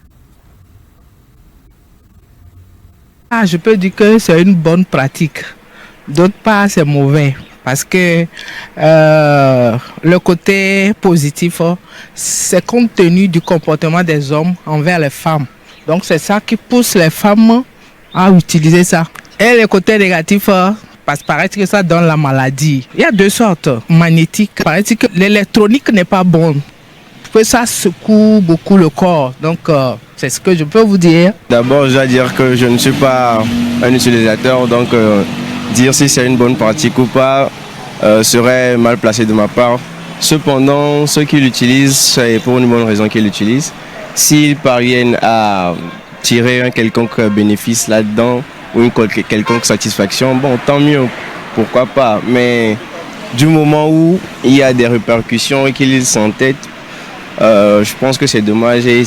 Je peux dire que c'est une bonne pratique. D'autre part, c'est mauvais. Parce que le côté positif, c'est compte tenu du comportement des hommes envers les femmes. Donc c'est ça qui pousse les femmes à utiliser ça. Et le côté négatif, parce paraît que ça donne la maladie. Il y a deux sortes. Magnétique, paraît que l'électronique n'est pas bonne. Que ça secoue beaucoup le corps. Donc c'est ce que je peux vous dire. D'abord, je dois dire que je ne suis pas un utilisateur, donc dire si c'est une bonne pratique ou pas serait mal placé de ma part. Cependant, ceux qui l'utilisent, c'est pour une bonne raison qu'ils l'utilisent. S'ils parviennent à tirer un quelconque bénéfice là-dedans ou une quelconque satisfaction, bon, tant mieux, pourquoi pas. Mais du moment où il y a des répercussions et qu'ils s'entêtent, je pense que c'est dommage et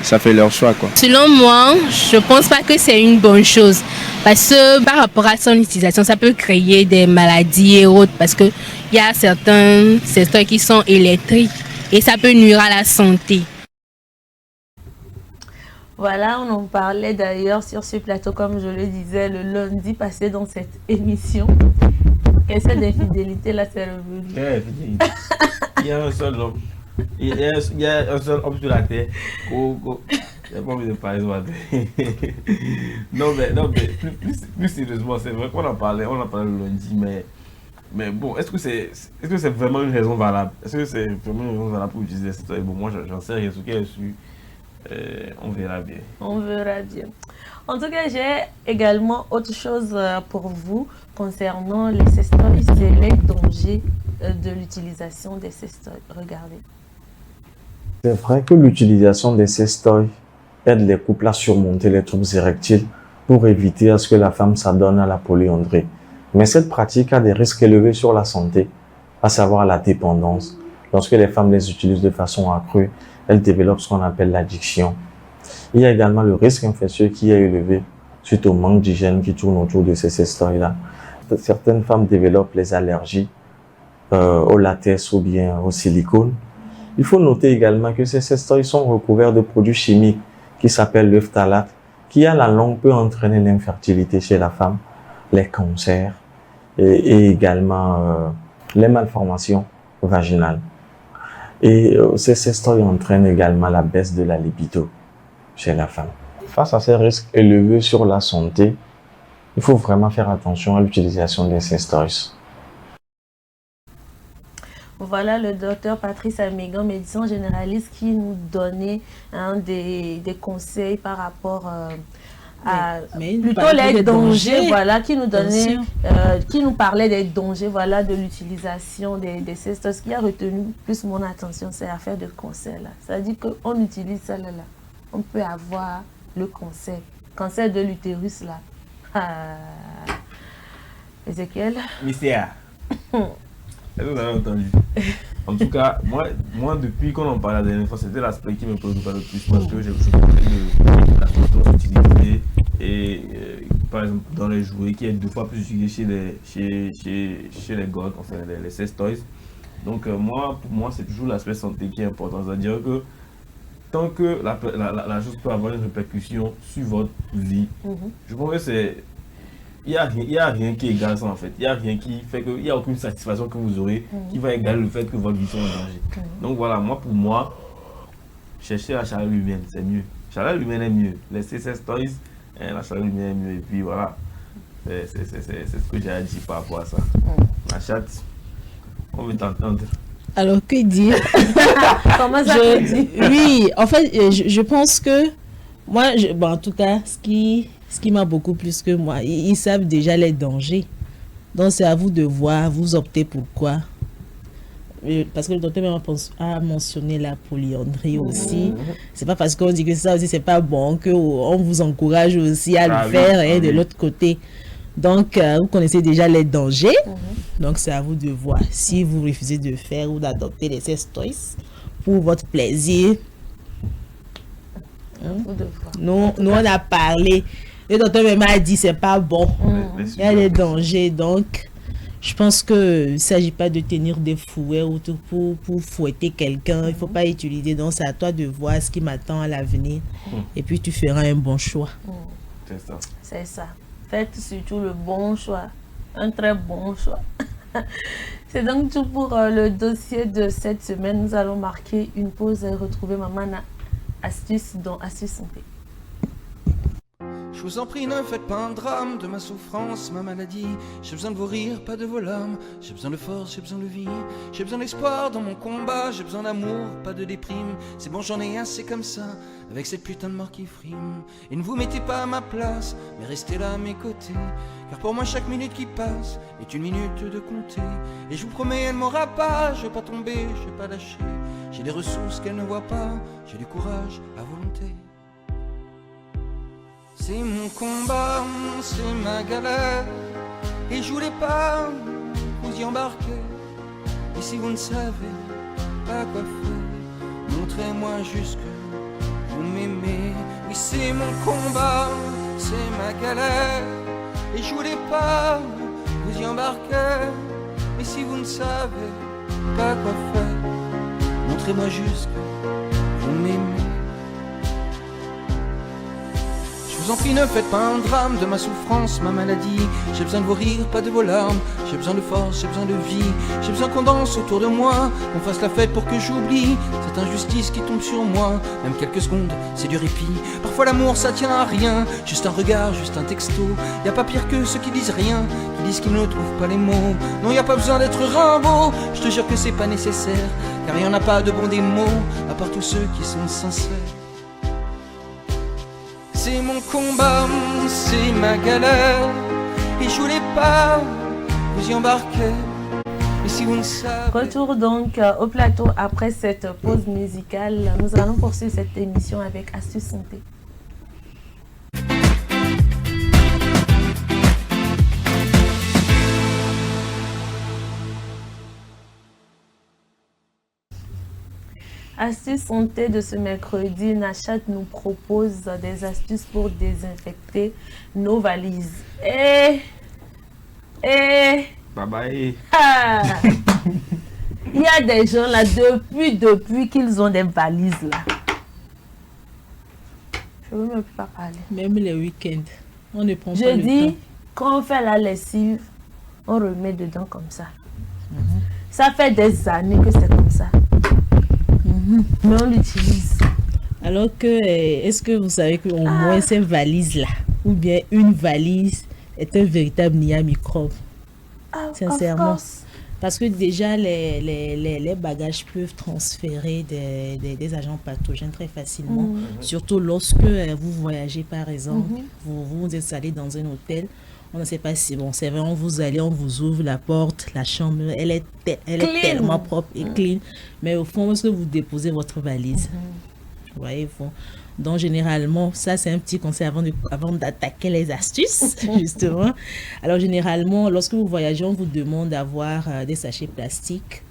ça fait leur choix, quoi. Selon moi, je ne pense pas que c'est une bonne chose parce que par rapport à son utilisation, ça peut créer des maladies et autres parce qu'il y a certains sextoys qui sont électriques et ça peut nuire à la santé. Voilà, on en parlait d'ailleurs sur ce plateau, comme je le disais, le lundi passé dans cette émission. Quelle cette infidélité là, c'est revenu. Il y a un seul homme. Il y a un seul homme sur la terre. J'ai pas envie de parler non, mais plus sérieusement, c'est vrai qu'on en parlait le lundi, mais bon, est-ce que c'est vraiment une raison valable? Est-ce que c'est vraiment une raison valable pour utiliser cette histoire? Bon, moi, j'en sais rien, ce qui est su, on verra bien. On verra bien. En tout cas, j'ai également autre chose pour vous concernant les sextoys, c'est les dangers de l'utilisation des sextoys. Regardez. C'est vrai que l'utilisation des sextoys aide les couples à surmonter les troubles érectiles pour éviter à ce que la femme s'adonne à la polyandrie. Mais cette pratique a des risques élevés sur la santé, à savoir la dépendance. Lorsque les femmes les utilisent de façon accrue, elles développent ce qu'on appelle l'addiction. Il y a également le risque infectieux qui est élevé suite au manque d'hygiène qui tourne autour de ces sextoys-là. Certaines femmes développent les allergies au latex ou bien au silicone. Il faut noter également que ces sextoys sont recouverts de produits chimiques qui s'appellent le phtalate, qui à la longue peut entraîner l'infertilité chez la femme, les cancers et également les malformations vaginales. Et ces sextoys entraînent également la baisse de la libido chez la femme. Face à ces risques élevés sur la santé, il faut vraiment faire attention à l'utilisation des sextoys. Voilà le docteur Patrice Amégan, médecin généraliste, qui nous donnait des conseils par rapport à plutôt les dangers, voilà, qui nous donnait, qui nous parlait des dangers, voilà, de l'utilisation des sextoys. Ce qui a retenu plus mon attention, c'est l'affaire de cancer là. C'est-à-dire qu'on utilise ça là, on peut avoir le cancer de l'utérus là. Ezekiel. Mystère. Est-ce que vous avez entendu? En tout cas, moi depuis qu'on en parlait la dernière fois, c'était l'aspect qui me préoccupait le plus parce que je parlais de la photo utilisée et par exemple dans les jouets qui est 2 fois plus utilisé chez les gods, enfin les sex toys. Donc pour moi c'est toujours l'aspect santé qui est important, c'est-à-dire que tant que la chose peut avoir une répercussion sur votre vie, je pense que c'est... Il n'y a rien qui égale ça en fait. Il n'y a rien qui fait qu'il n'y a aucune satisfaction que vous aurez qui va égaler le fait que votre vie soit en danger. Donc voilà, pour moi, chercher la chaleur humaine, c'est mieux. La chaleur humaine est mieux. Les sex toys, la chaleur humaine est mieux. Et puis voilà, c'est ce que j'ai à dire par rapport à ça. La chatte, on veut t'entendre. Alors, que dire? Comment ça se dit? Oui, en fait, je pense que moi, en tout cas, ce qui m'a beaucoup plus que moi, ils savent déjà les dangers. Donc, c'est à vous de voir, vous optez pour quoi. Parce que le docteur a mentionné la polyandrie aussi. C'est pas parce qu'on dit que ça aussi, c'est pas bon qu'on vous encourage aussi à le faire de l'autre côté. Donc, vous connaissez déjà les dangers. Donc, c'est à vous de voir si vous refusez de faire ou d'adopter les sex toys pour votre plaisir. Nous, on a parlé. Le docteur même a dit c'est pas bon. Il y a des dangers. Donc, je pense que il ne s'agit pas de tenir des fouets ou tout pour fouetter quelqu'un. Il ne faut pas utiliser. Donc, c'est à toi de voir ce qui m'attend à l'avenir. Et puis, tu feras un bon choix. C'est ça. C'est ça. Faites surtout le bon choix. Un très bon choix. C'est donc tout pour le dossier de cette semaine. Nous allons marquer une pause et retrouver Maman Astuce dans Astuce Santé. Je vous en prie, ne faites pas un drame de ma souffrance, ma maladie. J'ai besoin de vos rires, pas de vos larmes. J'ai besoin de force, j'ai besoin de vie. J'ai besoin d'espoir dans mon combat. J'ai besoin d'amour, pas de déprime. C'est bon, j'en ai assez comme ça, avec cette putain de mort qui frime. Et ne vous mettez pas à ma place, mais restez là à mes côtés. Car pour moi, chaque minute qui passe est une minute de compter. Et je vous promets, elle m'aura pas. Je vais pas tomber, je vais pas lâcher. J'ai des ressources qu'elle ne voit pas. J'ai du courage à volonté. C'est mon combat, c'est ma galère. Et je voulais pas vous y embarquer. Et si vous ne savez pas quoi faire, montrez-moi juste que vous m'aimez. Oui, c'est mon combat, c'est ma galère. Et je voulais pas vous y embarquer. Mais si vous ne savez pas quoi faire, montrez-moi juste que vous m'aimez. Je vous en prie, ne faites pas un drame de ma souffrance, ma maladie. J'ai besoin de vos rires, pas de vos larmes. J'ai besoin de force, j'ai besoin de vie. J'ai besoin qu'on danse autour de moi, qu'on fasse la fête pour que j'oublie cette injustice qui tombe sur moi. Même quelques secondes, c'est du répit. Parfois l'amour, ça tient à rien. Juste un regard, juste un texto. Y a pas pire que ceux qui disent rien, qui disent qu'ils ne trouvent pas les mots. Non, y a pas besoin d'être Rimbaud. Je te jure que c'est pas nécessaire, car y en a pas de bons des mots, à part tous ceux qui sont sincères. C'est mon combat, c'est ma galère. Et je voulais pas vous y embarquer. Et si vous ne savez... Retour donc au plateau après cette pause musicale. Nous allons poursuivre cette émission avec Astuce Santé. Astuce santé de ce mercredi, Nachat nous propose des astuces pour désinfecter nos valises. Baba. Ah. Il y a des gens là, depuis qu'ils ont des valises là. Je ne veux même pas parler. Même les week-ends, on ne prend pas le temps. Je dis, quand on fait la lessive, on remet dedans comme ça. Ça fait des années que c'est comme ça. Mais on l'utilise. Alors que, est-ce que vous savez qu'au moins ces valises-là, ou bien une valise, est un véritable nid à microbes? Sincèrement. Parce que déjà, les bagages peuvent transférer des agents pathogènes très facilement. Surtout lorsque vous voyagez, par exemple, vous vous installez dans un hôtel. On ne sait pas si bon, c'est vrai, vous allez, on vous ouvre la porte, la chambre, elle est tellement propre et clean. Mais au fond, est-ce que vous déposez votre valise? voyez-vous. Donc, généralement, ça, c'est un petit conseil avant d'attaquer les astuces, justement. Alors, généralement, lorsque vous voyagez, on vous demande d'avoir des sachets plastiques.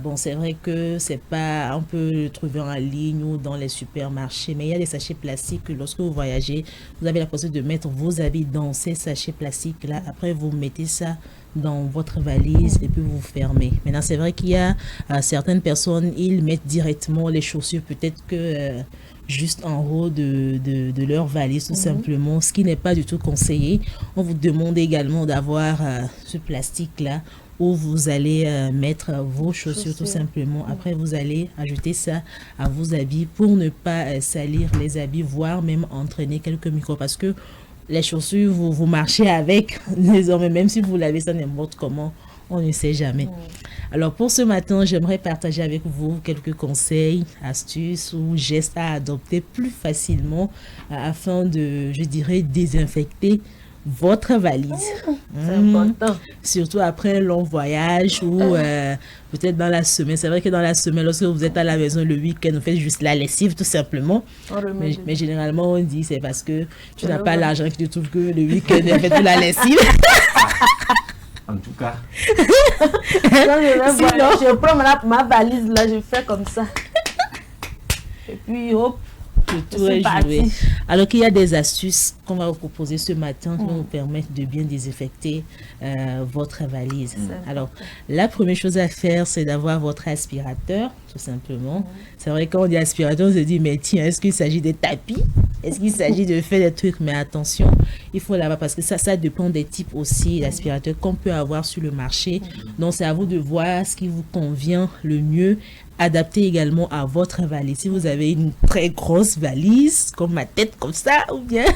Bon, c'est vrai que c'est pas, on peut le trouver en ligne ou dans les supermarchés, mais il y a des sachets plastiques que lorsque vous voyagez, vous avez la possibilité de mettre vos habits dans ces sachets plastiques-là. Après, vous mettez ça dans votre valise et puis vous fermez. Maintenant, c'est vrai qu'il y a certaines personnes, ils mettent directement les chaussures, peut-être que juste en haut de leur valise, tout simplement, ce qui n'est pas du tout conseillé. On vous demande également d'avoir ce plastique-là où vous allez mettre vos chaussures tout simplement. Après, vous allez ajouter ça à vos habits pour ne pas salir les habits, voire même entraîner quelques microbes. Parce que les chaussures, vous marchez avec désormais, même si vous lavez ça n'importe comment, on ne sait jamais. Alors pour ce matin, j'aimerais partager avec vous quelques conseils, astuces ou gestes à adopter plus facilement afin de, je dirais, désinfecter votre valise. C'est important. Surtout après un long voyage ou peut-être dans la semaine. C'est vrai que dans la semaine, lorsque vous êtes à la maison le week-end, vous faites juste la lessive tout simplement. Mais généralement, on dit c'est parce que tu n'as pas l'argent que tu trouves que le week-end, tu fais la lessive. En tout cas. Je prends ma valise là, je fais comme ça. Et puis hop. Tout est joué. Alors qu'il y a des astuces qu'on va vous proposer ce matin qui vont vous permettre de bien désinfecter votre valise. Alors, la première chose à faire, c'est d'avoir votre aspirateur, tout simplement. C'est vrai, quand on dit aspirateur, on se dit, mais tiens, est-ce qu'il s'agit de tapis? Est-ce qu'il s'agit de faire des trucs? Mais attention, il faut l'avoir parce que ça dépend des types aussi d'aspirateurs qu'on peut avoir sur le marché. Donc, c'est à vous de voir ce qui vous convient le mieux. Adapté également à votre valise. Si vous avez une très grosse valise, comme ma tête comme ça, ou bien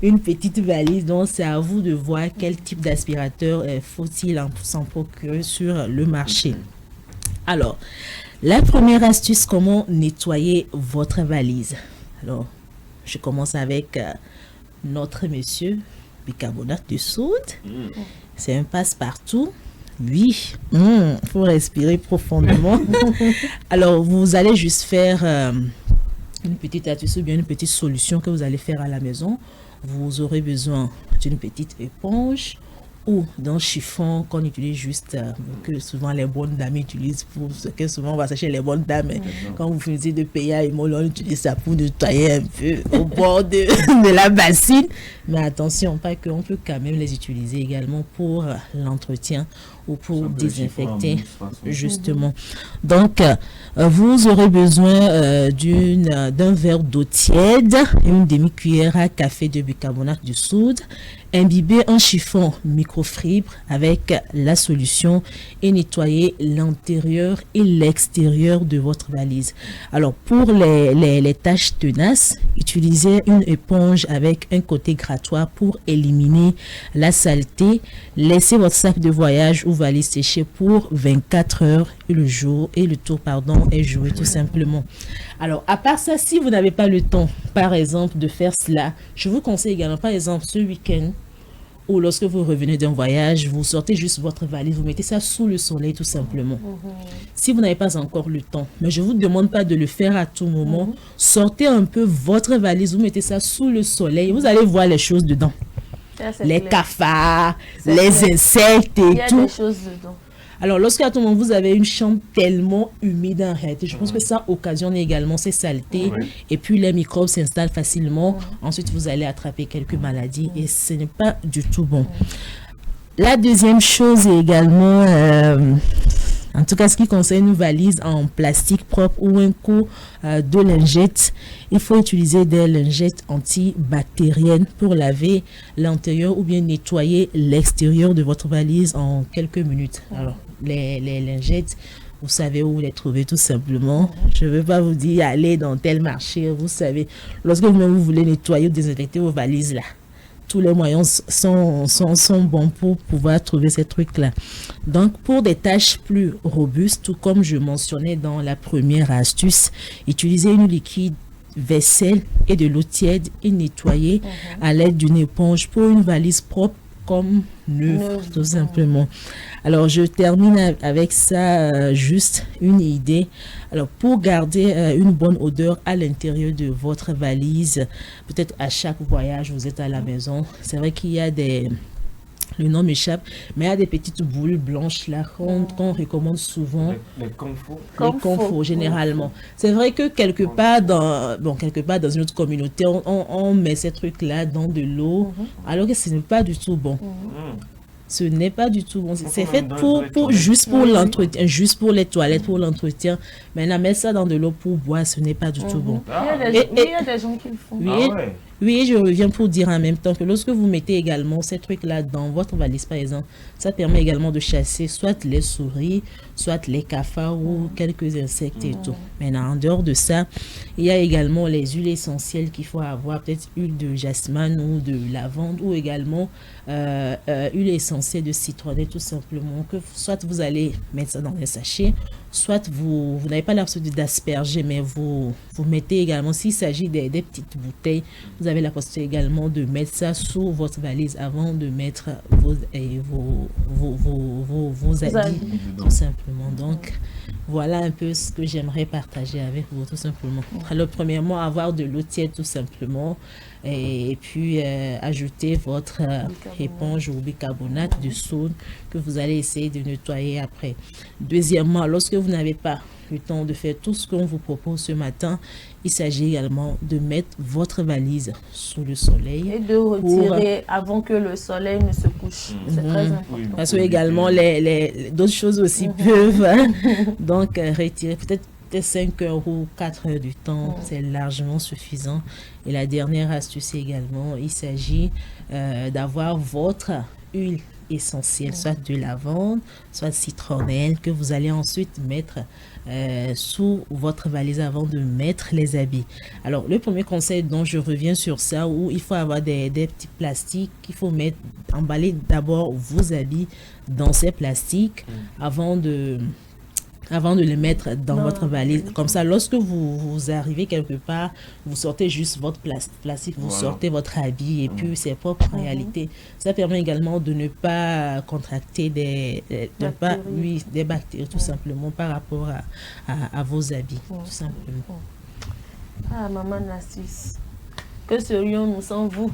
une petite valise, donc c'est à vous de voir quel type d'aspirateur faut-il s'en procurer sur le marché. Alors, la première astuce, comment nettoyer votre valise. Alors, je commence avec notre monsieur bicarbonate de soude. C'est un passe-partout. Oui, faut respirer profondément. Alors, vous allez juste faire une petite astuce ou bien une petite solution que vous allez faire à la maison. Vous aurez besoin d'une petite éponge ou d'un chiffon qu'on utilise juste, que souvent les bonnes dames utilisent pour ce que souvent on va chercher les bonnes dames. Quand vous finissez de payer à Imol, on utilise ça pour nettoyer un peu au bord de la bassine. Mais attention, pas qu'on peut quand même les utiliser également pour l'entretien ou pour désinfecter, justement. Donc, vous aurez besoin d'un verre d'eau tiède et une demi-cuillère à café de bicarbonate de soude. Imbibez un chiffon microfibre avec la solution et nettoyer l'intérieur et l'extérieur de votre valise. Alors, pour les taches tenaces, utilisez une éponge avec un côté grattoir pour éliminer la saleté. Laissez votre sac de voyage ou valise sécher pour 24 heures et le tour est joué tout simplement. Alors, à part ça, si vous n'avez pas le temps, par exemple, de faire cela, je vous conseille également, par exemple, ce week-end, ou lorsque vous revenez d'un voyage, vous sortez juste votre valise, vous mettez ça sous le soleil tout simplement. Si vous n'avez pas encore le temps, mais je ne vous demande pas de le faire à tout moment, sortez un peu votre valise, vous mettez ça sous le soleil, vous allez voir les choses dedans. Les cafards, les insectes et tout. Il y a des choses dedans. Alors, lorsqu'à tout moment, vous avez une chambre tellement humide en réalité, je pense que ça occasionne également ces saletés. Et puis, les microbes s'installent facilement. Ensuite, vous allez attraper quelques maladies et ce n'est pas du tout bon. La deuxième chose est également, en tout cas, ce qui concerne une valise en plastique propre ou un coup de lingettes, il faut utiliser des lingettes antibactériennes pour laver l'intérieur ou bien nettoyer l'extérieur de votre valise en quelques minutes. Alors, les lingettes, vous savez où les trouver tout simplement. Je ne veux pas vous dire allez dans tel marché, vous savez. Lorsque vous voulez nettoyer ou désinfecter vos valises là, tous les moyens sont bons pour pouvoir trouver ces trucs-là. Donc, pour des tâches plus robustes, tout comme je mentionnais dans la première astuce, utilisez une liquide vaisselle et de l'eau tiède et nettoyer à l'aide d'une éponge pour une valise propre comme neuf, tout simplement. Alors, je termine avec ça, juste une idée. Alors, pour garder une bonne odeur à l'intérieur de votre valise, peut-être à chaque voyage, vous êtes à la maison. C'est vrai qu'il y a des... Le nom m'échappe, mais il y a des petites boules blanches là qu'on recommande souvent. Les comfos. Les comfos, généralement. C'est vrai que quelque part dans une autre communauté, on met ces trucs-là dans de l'eau, alors que ce n'est pas du tout bon. Ce n'est pas du tout bon. C'est fait juste pour l'entretien, juste pour les toilettes, pour l'entretien. Maintenant, mettre ça dans de l'eau pour boire, ce n'est pas du tout bon. Il y a des gens qui le font. Oui, je reviens pour dire en même temps que lorsque vous mettez également ces trucs-là dans votre valise, par exemple, ça permet également de chasser soit les souris, soit les cafards ou quelques insectes et tout. Maintenant, en dehors de ça, il y a également les huiles essentielles qu'il faut avoir, peut-être huile de jasmin ou de lavande ou également huile essentielle de citronnelle, tout simplement, que soit vous allez mettre ça dans les sachets, soit vous n'avez pas l'habitude d'asperger, mais vous mettez également, s'il s'agit des petites bouteilles, vous avez la possibilité également de mettre ça sous votre valise avant de mettre vos habits, tout simplement. Donc, voilà un peu ce que j'aimerais partager avec vous, tout simplement. Alors, premièrement, avoir de l'eau tiède, tout simplement, et puis ajouter votre éponge ou bicarbonate de soude que vous allez essayer de nettoyer après. Deuxièmement, lorsque vous n'avez pas le temps de faire tout ce qu'on vous propose ce matin, il s'agit également de mettre votre valise sous le soleil. Et de retirer avant que le soleil ne se couche. C'est très important. Parce que également, d'autres choses aussi peuvent donc retirer peut-être 5 heures ou 4 heures du temps, c'est largement suffisant. Et la dernière astuce également, il s'agit d'avoir votre huile essentielle, soit de lavande, soit citronnelle, que vous allez ensuite mettre sous votre valise avant de mettre les habits. Alors, le premier conseil dont je reviens sur ça, où il faut avoir des petits plastiques, il faut emballer d'abord vos habits dans ces plastiques avant de les mettre dans votre valise. Comme ça, lorsque vous arrivez quelque part, vous sortez juste votre plastique, vous sortez votre habit et puis c'est propre en réalité. Ça permet également de ne pas contracter des bactéries tout simplement par rapport à vos habits, tout simplement. Ah, maman l'astuce. Que serions-nous sans vous?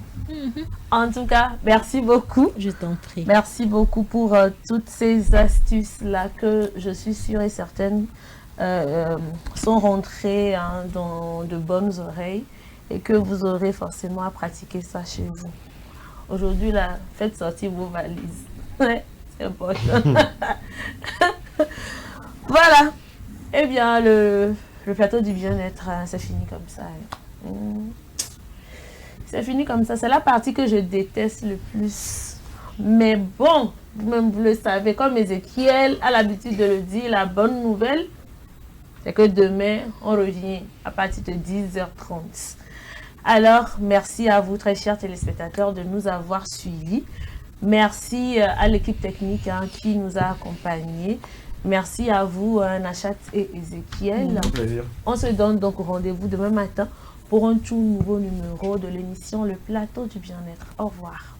En tout cas, merci beaucoup. Je t'en prie. Merci beaucoup pour toutes ces astuces-là que je suis sûre et certaine sont rentrées dans de bonnes oreilles et que vous aurez forcément à pratiquer ça chez vous. Aujourd'hui, là, faites sortir vos valises. Ouais, c'est important. Voilà. Eh bien, le plateau du bien-être, c'est fini comme ça. C'est fini comme ça. C'est la partie que je déteste le plus. Mais bon, vous-même vous le savez, comme Ézéchiel a l'habitude de le dire, la bonne nouvelle, c'est que demain, on revient à partir de 10h30. Alors, merci à vous, très chers téléspectateurs, de nous avoir suivis. Merci à l'équipe technique qui nous a accompagnés. Merci à vous, Nachat et Ézéchiel. On se donne donc rendez-vous demain matin pour un tout nouveau numéro de l'émission Le Plateau du Bien-être. Au revoir.